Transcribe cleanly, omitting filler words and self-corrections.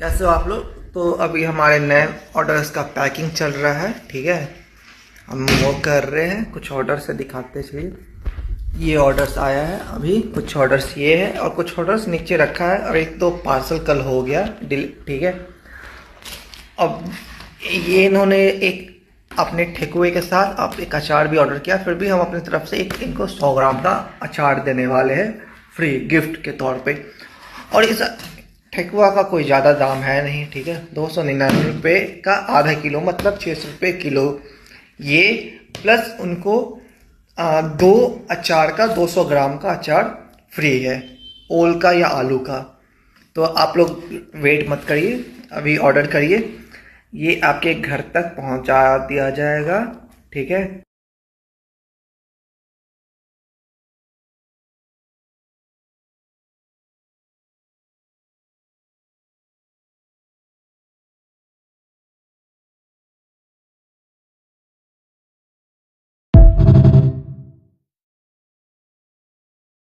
कैसे हो आप लोग। तो अभी हमारे नए ऑर्डर्स का पैकिंग चल रहा है, ठीक है। हम वो कर रहे हैं, कुछ ऑर्डर से दिखाते चलिए। ये ऑर्डर्स आया है, अभी कुछ ऑर्डर्स ये है और कुछ ऑर्डर्स नीचे रखा है और एक तो पार्सल कल हो गया डिल, ठीक है। अब ये इन्होंने एक अपने ठेकुए के साथ अब एक अचार भी ऑर्डर किया, फिर भी हम अपनी तरफ से एक इनको 100 ग्राम का अचार देने वाले हैं फ्री गिफ्ट के तौर पे। और इस ठेकुआ का कोई ज़्यादा दाम है नहीं, ठीक है। 299 रुपये का आधा किलो, मतलब 600 रुपये किलो ये। प्लस उनको दो अचार का 200 ग्राम का अचार फ्री है, ओल का या आलू का। तो आप लोग वेट मत करिए, अभी ऑर्डर करिए, ये आपके घर तक पहुंचा दिया जाएगा, ठीक है।